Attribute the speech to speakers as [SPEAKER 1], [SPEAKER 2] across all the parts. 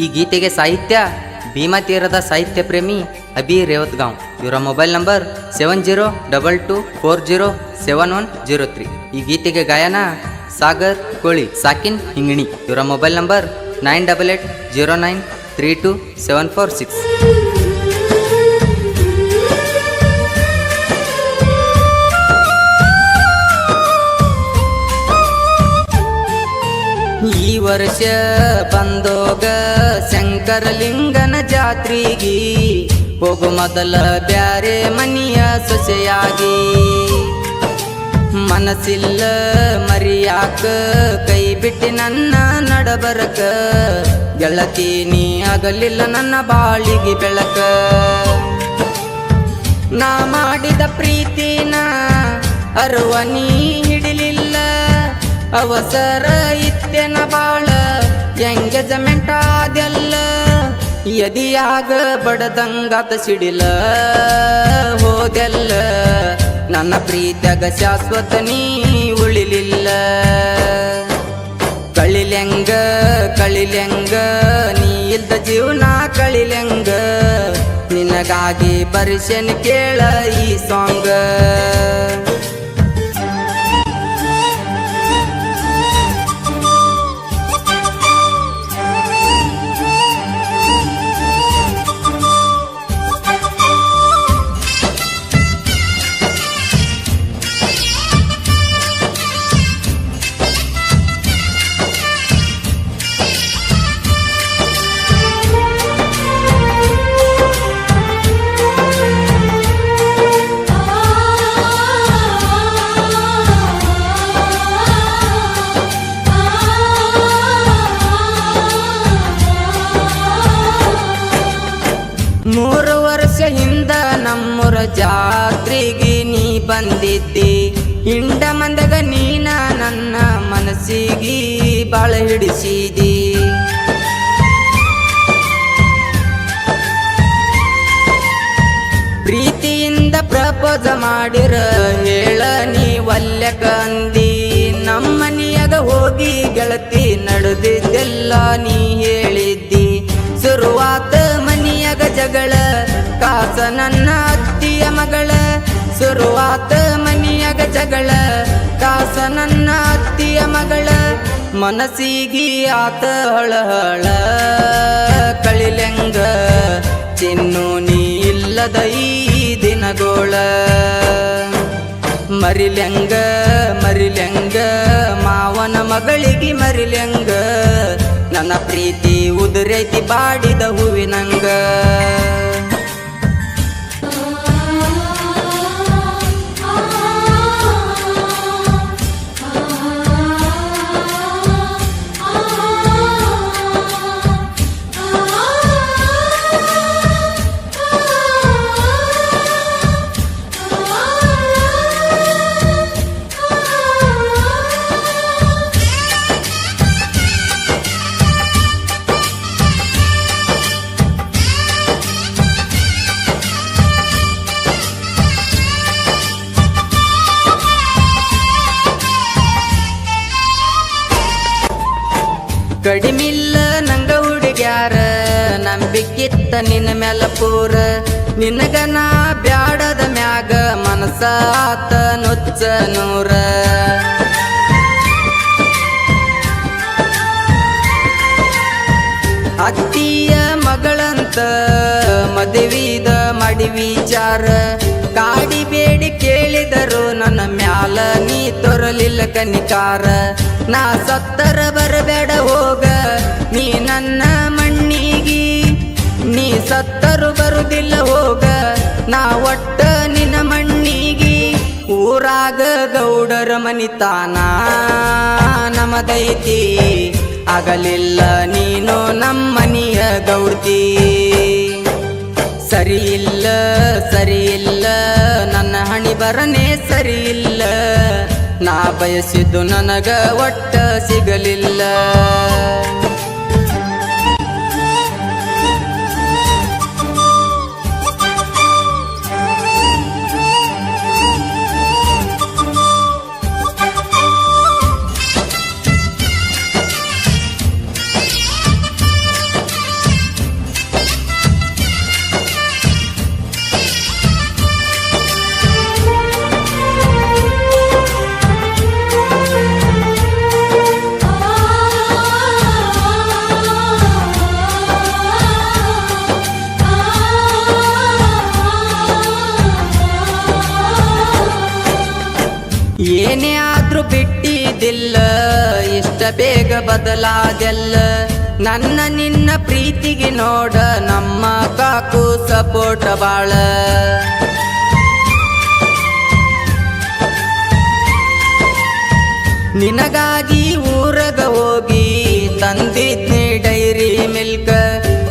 [SPEAKER 1] ಈ ಗೀತೆಗೆ ಸಾಹಿತ್ಯ ಭೀಮಾ ತೀರದ ಸಾಹಿತ್ಯ ಪ್ರೇಮಿ ಅಭಿ ರೇವತ್ಗಾಂವ್. ಇವರ ಮೊಬೈಲ್ ನಂಬರ್ 7022407103. ಈ ಗೀತೆಗೆ ಗಾಯನ ಸಾಗರ್ ಕೋಳಿ, ಸಾಕಿನ್ ಹಿಂಗಣಿ. ಇವರ ಮೊಬೈಲ್ ನಂಬರ್ 9880932746. ಈ ವರ್ಷ ಬಂದೋಗ ಶಂಕರಲಿಂಗನ ಜಾತ್ರೆಗಿ, ಹೋಗು ಮೊದಲ ಬ್ಯಾರೆ ಮನಿಯ ಸೊಸೆಯಾಗಿ. ಮನಸ್ಸಿಲ್ಲ ಮರಿಯಾಕ ಕೈ ಬಿಟ್ಟು ನನ್ನ ನಡಬರಕ, ಗೆಳತಿ ನೀ ಆಗಲಿಲ್ಲ ನನ್ನ ಬಾಳಿಗೆ ಬೆಳಕ. ನಾ ಮಾಡಿದ ಪ್ರೀತಿನ ಅರುವ ನೀ ಹಿಡಿಲಿಲ್ಲ, ಅವಸರ ಇತ್ತೆನ ಬಾಳ ಎಂಗೇಜ್ಮೆಂಟ್ ಆದೆಲ್ಲ. ಎದಿಯಾಗ ಬಡದಂಗಾತ ಸಿಡಿಲ ಹೋದೆಲ್ಲ, ನನ್ನ ಪ್ರೀತಿಯಾಗ ಶಾಶ್ವತ ನೀ ಉಳಿಲಿಲ್ಲ. ಕಳಿಲೆಂಗ ಕಳಿಲೆಂಗ ನೀ ಇಲ್ದ ಜೀವನ ಕಳಿಲೆಂಗ, ನಿನಗಾಗಿ ಬರಿಸೆನ್ ಕೇಳ ಈ ಸಾಂಗ. ಮೂರು ವರ್ಷ ಹಿಂದ ನಮ್ಮೂರ ಜಾತ್ರೆಗೆ ನೀ ಬಂದಿದ್ದಿ, ಹಿಂಡ ಮಂದಗ ನೀನ ನನ್ನ ಮನಸ್ಸಿಗೆ ಬಾಳ ಹಿಡಿಸಿದಿ. ಪ್ರೀತಿಯಿಂದ ಪ್ರಪೋಸ ಮಾಡಿರ ಹೇಳ ನೀ ಒಲ್ಲೆಕ ಅಂದಿ. ನಮ್ಮನಿಯಾಗ ಹೋಗಿ ಗೆಳತಿ ನಡೆದಿದ್ದೆಲ್ಲ ನೀ ಹೇಳಿದ್ದಿ. ಶುರುವಾತ ಮನಿಯಾಗ ಜಗಳ, ಕಾಸ ನನ್ನ ಅತ್ತಿಯ ಮಗಳ. ಶುರುವಾತ ಮನಿಯಾಗ ಜಗಳ, ಕಾಸ ನನ್ನ ಅತ್ತಿಯ ಮಗಳ. ಮನಸ್ಸಿಗೆ ಆತ ಹಳಹಳ ಕಳಿಲೆಂಗ, ಚಿನ್ನು ನೀ ಇಲ್ಲದ ಈ ದಿನಗೋಳ. ಮರಿಲೆಂಗ ಮರಿಲೆಂಗ ಮಾವನ ಮಗಳಿಗೆ ಮರಿಲೆಂಗ, ನನ್ನ ಪ್ರೀತಿ ಉದುರೈತಿ ಬಾಡಿದ ಹೂವಿನಂಗ. ಕಡಿಮಿಲ್ಲ ನಂಗ ಹುಡುಗ್ಯಾರ, ನಂಬಿಕಿತ್ತ ನಿನ್ನ ಮ್ಯಾಲ ಪೂರ. ನಿನಗನ ಬ್ಯಾಡದ ಮ್ಯಾಗ ಮನಸಾತ ನುಚ್ಚ ನೂರ. ಅತ್ತಿಯ ಮಗಳಂತ ಮದುವಿದ ಮಾಡಿ ವಿಚಾರ, ಕಾಡಿ ಬೇಡಿ ಕೇಳಿದರು ನನ್ನ ಮ್ಯಾಲ ನೀ ತೋರಲಿಲ್ಲ ಕನಿಕಾರ. ನಾ ಸತ್ತರ ಬರಬೇಡ ಹೋಗ ನೀ ನನ್ನ ಮಣ್ಣಿಗಿ, ನೀ ಸತ್ತರು ಬರುದಿಲ್ಲ ಹೋಗ ನಾ ಒಟ್ಟ ನಿನ್ನ ಮಣ್ಣಿಗಿ. ಊರಾಗ ಗೌಡರ ಮನಿತಾನ ನಮದೈತಿ, ಆಗಲಿಲ್ಲ ನೀನು ನಮ್ಮನಿಯ ಗೌಡ್ತಿ. ಸರಿಯಿಲ್ಲ ಸರಿಯಿಲ್ಲ ನನ್ನ ಹಣಿ ಬರನೇ ಸರಿಯಿಲ್ಲ, ನಾ ಬಯಸಿದ್ದು ನನಗ ಒಟ್ಟ ಸಿಗಲಿಲ್ಲ. ಬೇಗ ಬದಲಾದೆಲ್ಲ ನನ್ನ ನಿನ್ನ ಪ್ರೀತಿಗೆ ನೋಡ ನಮ್ಮ ಕಾಕು ಸಪೋರ್ಟ್ ಬಾಳ ನಿನಗಾಗಿ ಊರಗ ಹೋಗಿ ತಂದಿದ್ನಿ ಡೈರಿ ಮಿಲ್ಕ್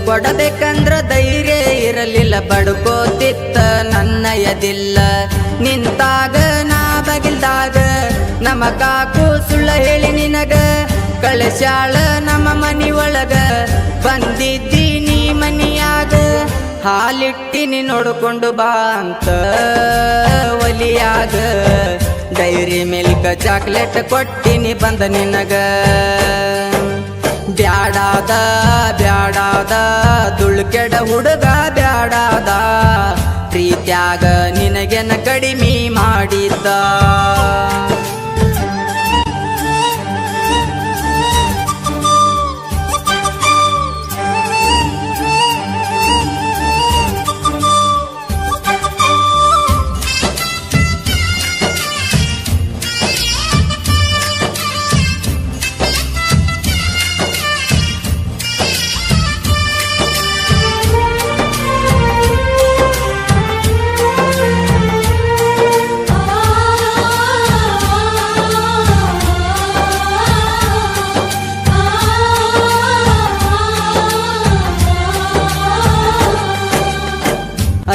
[SPEAKER 1] ಕೊಡಬೇಕಂದ್ರ ಧೈರ್ಯ ಇರಲಿಲ್ಲ ಬಡ್ಕೋತಿತ್ತ ನನ್ನ ಎದಿಲ್ಲ ನಿಂತಾಗ ನಾ ಬಗಿಲ್ದಾಗ ನಮ್ಮ ಕಾಕು ಸುಳ್ಳ ಹೇಳಿ ನಿನಗ ಕಳಶಾಳ ನಮ್ಮ ಮನಿ ಒಳಗ ಬಂದಿದ್ದೀನಿ ಮನಿಯಾಗ ಹಾಲಿಟ್ಟಿನಿ ನೋಡ್ಕೊಂಡು ಬಾ ಅಂತ ಒಲಿಯಾಗ ಡೈರಿ ಮಿಲ್ಕ್ ಚಾಕ್ಲೇಟ್ ಕೊಟ್ಟಿನಿ ಬಂದ ನಿನಗ ಬ್ಯಾಡಾದ ಬ್ಯಾಡಾದ ದುಳ್ಕೆಡ ಹುಡುಗ ಬ್ಯಾಡಾದ ಪ್ರೀತ್ಯಾಗ ನಿನಗೆನ ಕಡಿಮೆ ಮಾಡಿದ್ದ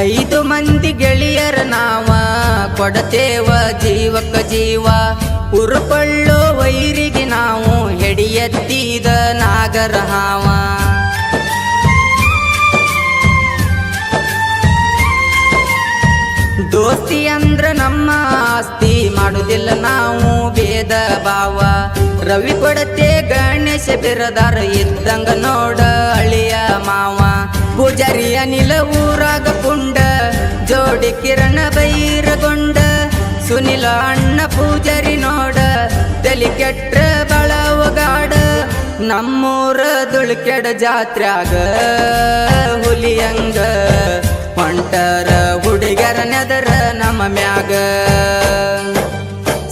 [SPEAKER 1] ಐದು ಮಂದಿ ಗೆಳೆಯರ ನಾವ ಕೊಡತೇವ ಜೀವಕ್ಕ ಜೀವ ಉರುಕೊಳ್ಳೋ ವೈರಿಗೆ ನಾವು ಹೆಡಿಯತ್ತಿದ ನಾಗರ ಹಾವ ದೋಸ್ತಿ ಅಂದ್ರ ನಮ್ಮ ಆಸ್ತಿ ಮಾಡುದಿಲ್ಲ ನಾವು ಭೇದ ಭಾವ ರವಿ ಕೊಡತೆ ಗಣೇಶ ಬಿರದಾರ ಇದ್ದಂಗ ನೋಡ ಅಳಿಯ ಮಾವ ಪೂಜಾರಿ ಅನಿಲ ಊರಾಗ ಕುಂಡ ಜೋಡಿ ಕಿರಣ ಬೈರಗೊಂಡ ಸುನಿಲ ಅಣ್ಣ ಪೂಜಾರಿ ನೋಡ ತಲಿ ಕೆಟ್ರ ಬಳವಗಾಡ ನಮ್ಮೂರ ದುಳ್ಕೆಡ ಜಾತ್ರ್ಯಾಗ ಹುಲಿಯಂಗ ಹೊಂಟರ ಹುಡುಗರ ನೆದರ ನಮ್ಮ ಮ್ಯಾಗ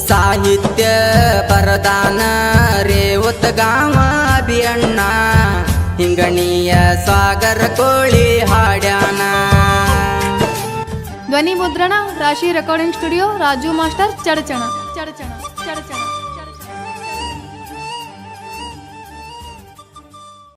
[SPEAKER 1] ಸಾಹಿತ್ಯ ಬರದಾನ ರೇವತ ಗಾವ ಅಭಿಯಣ್ಣ ಹಿಂಗಣಿಯ ಸಾಗರ ಕೋಳಿ ಹಾಡ್ಯಾನ
[SPEAKER 2] ಧ್ವನಿ ಮುದ್ರಣ ರಾಶಿ recording studio Raju master Chadchan Chadchan Chadchan